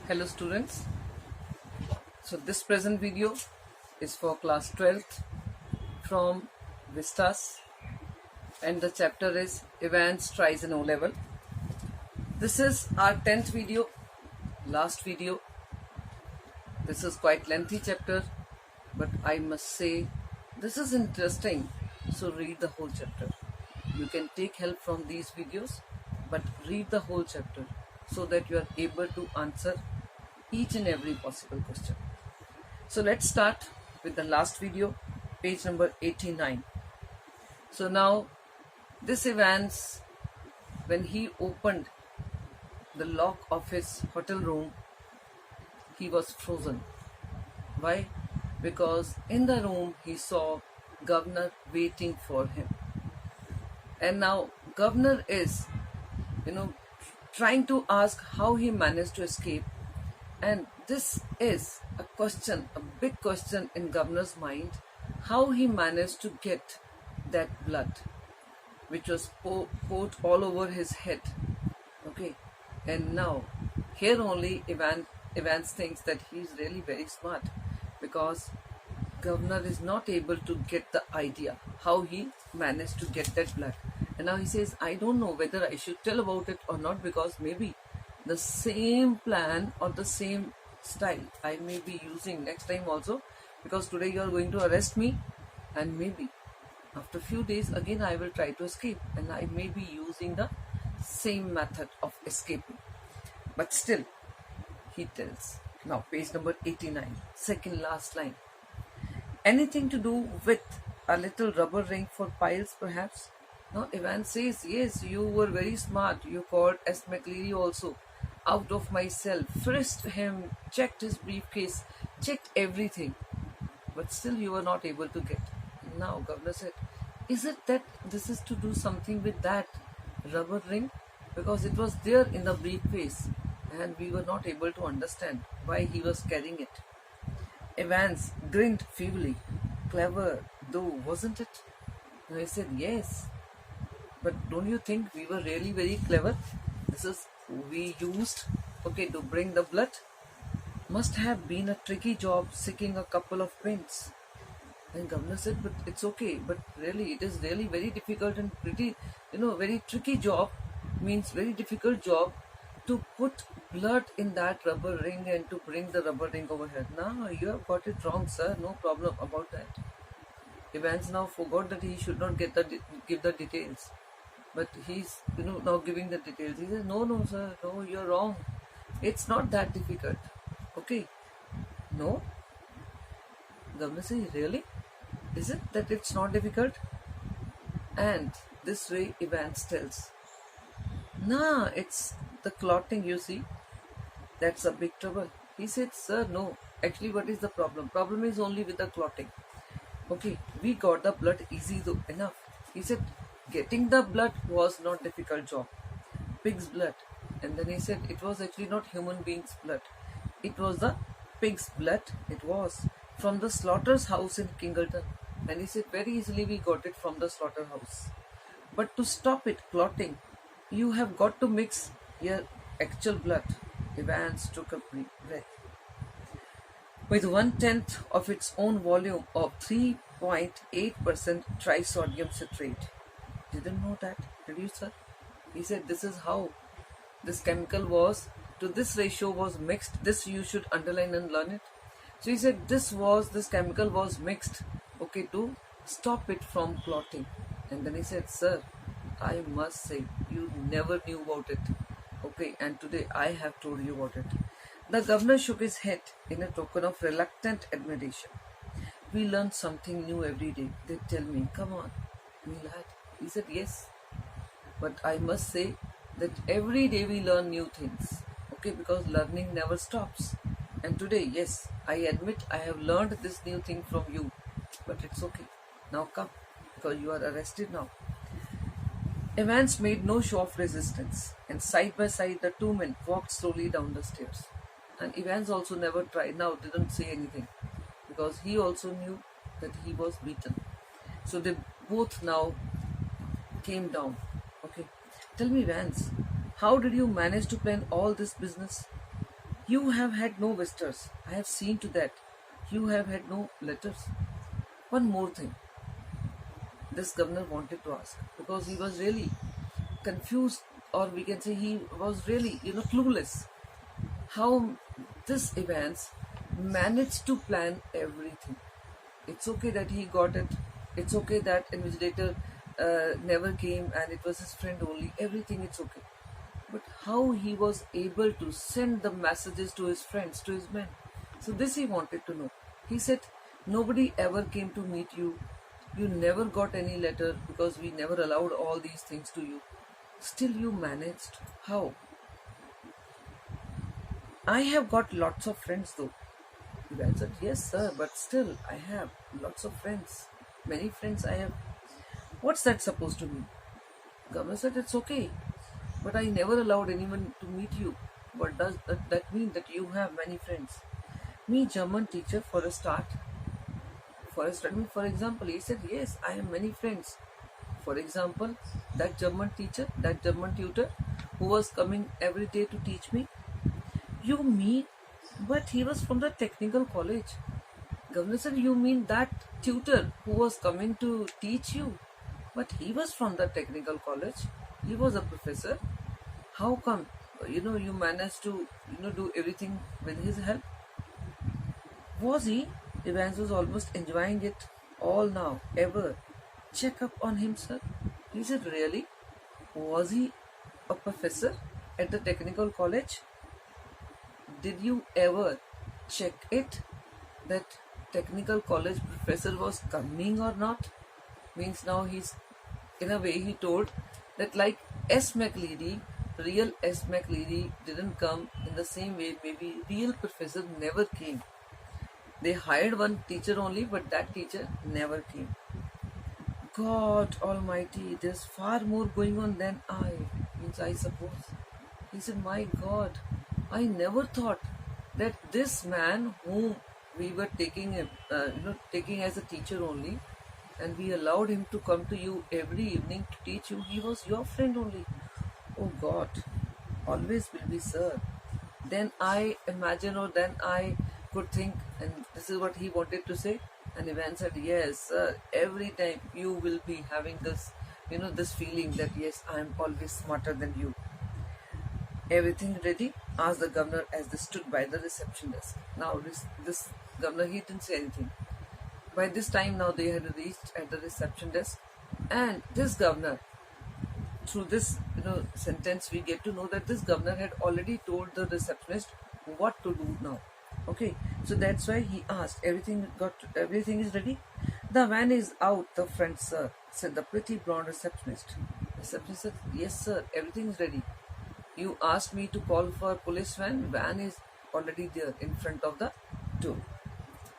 Hello students, so this present video is for class 12th from Vistas and the chapter is Evans tries an O-level. This is our 10th video, last video. This is quite lengthy chapter, but I must say this is interesting, so read the whole chapter. You can take help from these videos, but read the whole chapter so that you are able to answer each and every possible question. So let's start with the last video, page number 89. So now this Evans, when he opened the lock of his hotel room, he was frozen. Why? Because in the room he saw governor waiting for him. And now governor is, trying to ask how he managed to escape. And this is a question, a big question in governor's mind, how he managed to get that blood which was poured all over his head. Okay, and now here only Evans thinks that he is really very smart, because governor is not able to get the idea how he managed to get that blood. And now he says, I don't know whether I should tell about it or not, because maybe the same plan or the same style I may be using next time also, because today you are going to arrest me and maybe after few days again I will try to escape, and I may be using the same method of escaping. But still he tells, now page number 89, second last line, anything to do with a little rubber ring for piles perhaps? Now Evans says, yes, you were very smart. You called S. McLeary also out of my cell, frisked him, checked his briefcase, checked everything, but still you were not able to get. Now governor said, is it that this is to do something with that rubber ring? Because it was there in the briefcase and we were not able to understand why he was carrying it. Evans grinned feebly. Clever though, wasn't it? And I said, yes, but don't you think we were really very clever? This is we used, to bring the blood. Must have been a tricky job seeking a couple of pins. And governor said, but it's okay, but really it is really very difficult and pretty, very tricky job, means very difficult job to put blood in that rubber ring and to bring the rubber ring over here. No, you have got it wrong, sir, no problem about that. Evans now forgot that he should not give the details. But he's, now giving the details. He says, no, sir, no, you're wrong. It's not that difficult. Okay. No? Governor says, really? Is it that it's not difficult? And this way Evans tells, nah, it's the clotting, you see. That's a big trouble. He said, sir, no. Actually, what is the problem? Problem is only with the clotting. Okay, we got the blood easy though, enough. He said, getting the blood was not difficult job. Pig's blood. And then he said it was actually not human being's blood. It was the pig's blood. It was from the slaughter's house in Kingleton. And he said very easily we got it from the slaughterhouse. But to stop it clotting, you have got to mix your actual blood. Evans took a breath. With 1/10 of its own volume of 3.8% trisodium citrate. Didn't know that, did you, sir? He said this is how this chemical was, to this ratio was mixed. This you should underline and learn it. So he said this chemical was mixed, to stop it from clotting. And then he said, sir, I must say you never knew about it. And today I have told you about it. The governor shook his head in a token of reluctant admiration. We learn something new every day. They tell me, come on, me lad. He said, yes, but I must say that every day we learn new things, because learning never stops. And today, yes, I admit I have learned this new thing from you, but it's okay. Now come, because you are arrested now. Evans made no show of resistance, and side by side the two men walked slowly down the stairs. And Evans also never didn't say anything, because he also knew that he was beaten. So they both now came down. Tell me, Vance, how did you manage to plan all this business? You have had no visitors. I have seen to that. You have had no letters. One more thing this governor wanted to ask, because he was really confused, or we can say he was really, clueless how this Evans managed to plan everything. It's okay that he got it. It's okay that invigilator never came and it was his friend only. Everything it's okay. But how he was able to send the messages to his friends, to his men. So this he wanted to know. He said, nobody ever came to meet you. You never got any letter because we never allowed all these things to you. Still you managed. How? I have got lots of friends though. He answered, yes sir, but still I have lots of friends. Many friends I have. What's that supposed to mean? Governor said, it's okay, but I never allowed anyone to meet you. What does that mean that you have many friends? Me, German teacher for a start. For example, he said, yes, I have many friends. For example, that German teacher, that German tutor who was coming every day to teach me. You mean, but he was from the technical college. Governor said, you mean that tutor who was coming to teach you? But he was from the technical college. He was a professor. How come, you managed to, do everything with his help? Was he? Evans was almost enjoying it all now, ever. Check up on him, sir. He said, really? Was he a professor at the technical college? Did you ever check it that technical college professor was coming or not? Means now he's, in a way he told that like S. McLeary, real S. McLeary didn't come, in the same way maybe real professor never came. They hired one teacher only, but that teacher never came. God Almighty, there's far more going on than I suppose. He said, my God, I never thought that this man whom we were taking as a teacher only, and we allowed him to come to you every evening to teach you, he was your friend only. Oh God, always will be, sir. Then I imagine, or then I could think, and this is what he wanted to say. And Evans said, yes, sir, every time you will be having this, this feeling that yes, I am always smarter than you. Everything ready? Asked the governor as they stood by the reception desk. Now this governor, he didn't say anything. By this time now they had reached at the reception desk, and this governor, through this sentence we get to know that this governor had already told the receptionist what to do now. Okay, so that's why he asked, everything is ready? The van is out the front, sir, said the pretty blonde receptionist. Receptionist said, yes sir, everything is ready. You asked me to call for a police van is already there in front of the door.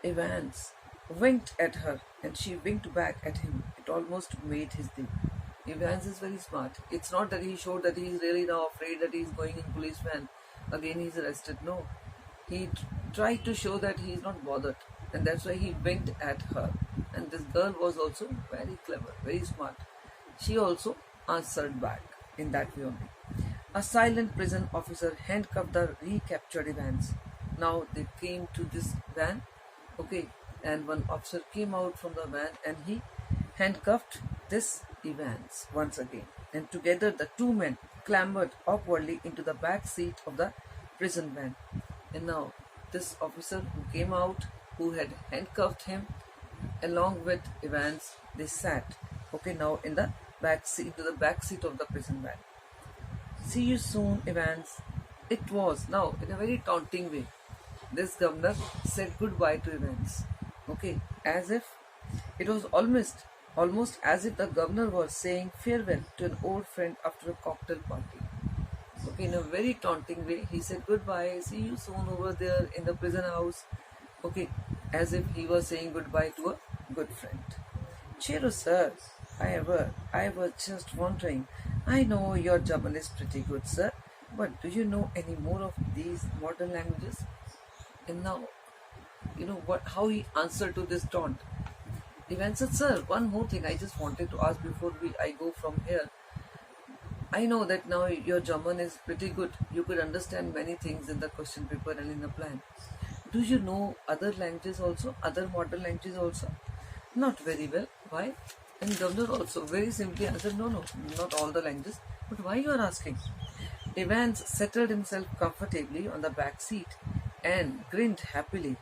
Evans winked at her and she winked back at him. It almost made his day. Evans is very smart. It's not that he showed that he is really now afraid that he is going in police van. Again he is arrested. No. He tried to show that he is not bothered. And that's why he winked at her. And this girl was also very clever, very smart. She also answered back in that way only. A silent prison officer handcuffed the recaptured Evans. Now they came to this van. Okay. And one officer came out from the van and he handcuffed this Evans once again. And together the two men clambered awkwardly into the back seat of the prison van. And now this officer who came out, who had handcuffed him, along with Evans, they sat, now in the back seat of the prison van. See you soon, Evans. It was now in a very taunting way. This governor said goodbye to Evans. As if it was almost as if the governor was saying farewell to an old friend after a cocktail party. In a very taunting way, he said goodbye, see you soon over there in the prison house. As if he was saying goodbye to a good friend. Cheero, sir. I was just wondering. I know your German is pretty good, sir, but do you know any more of these modern languages? And now, how he answered to this taunt. Evans said, sir, one more thing I just wanted to ask before I go from here. I know that now your German is pretty good. You could understand many things in the question paper and in the plan. Do you know other languages also? Other modern languages also? Not very well. Why? And governor also very simply answered, no, not all the languages. But why you are asking? Evans settled himself comfortably on the back seat and grinned happily.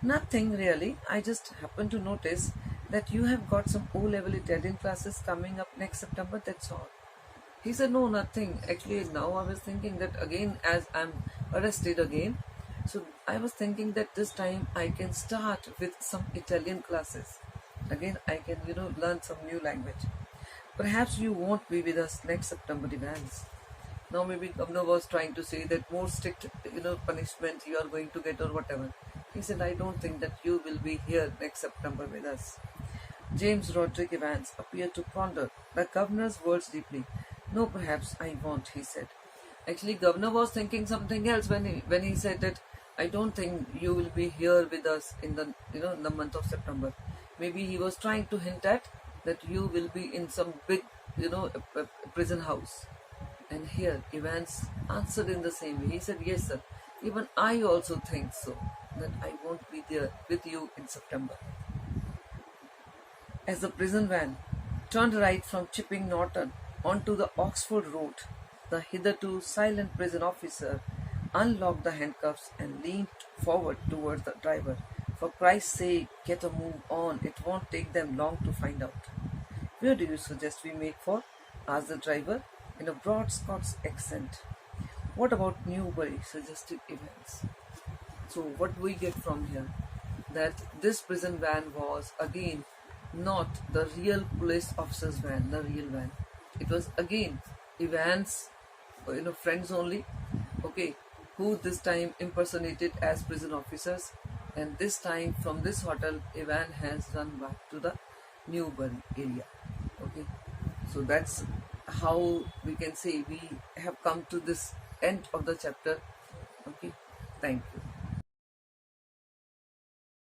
Nothing really. I just happened to notice that you have got some O-level Italian classes coming up next September, that's all. He said, no, nothing. Actually, now I was thinking that again, as I'm arrested again, so I was thinking that this time I can start with some Italian classes. Again, I can, learn some new language. Perhaps you won't be with us next September, Evans. Now maybe governor was trying to say that more strict, punishment you are going to get or whatever. He said, I don't think that you will be here next September with us. James Roderick Evans appeared to ponder the governor's words deeply. No, perhaps I won't, he said. Actually, governor was thinking something else when he said that I don't think you will be here with us in the in the month of September. Maybe he was trying to hint at that you will be in some big prison house. And here Evans answered in the same way. He said, yes, sir. Even I also think so, that I won't be there with you in September. As the prison van turned right from Chipping Norton onto the Oxford Road, the hitherto silent prison officer unlocked the handcuffs and leaned forward towards the driver. For Christ's sake, get a move on. It won't take them long to find out. Where do you suggest we make for? Asked the driver in a broad Scots accent. What about Newbury? Suggested Evans. So what we get from here, that this prison van was again not the real police officer's van, the real van. It was again Evans, friends only, okay, who this time impersonated as prison officers, and this time from this hotel, Evan has run back to the Newbury area. Okay, so that's how we can say we have come to this end of the chapter. Okay, thank you.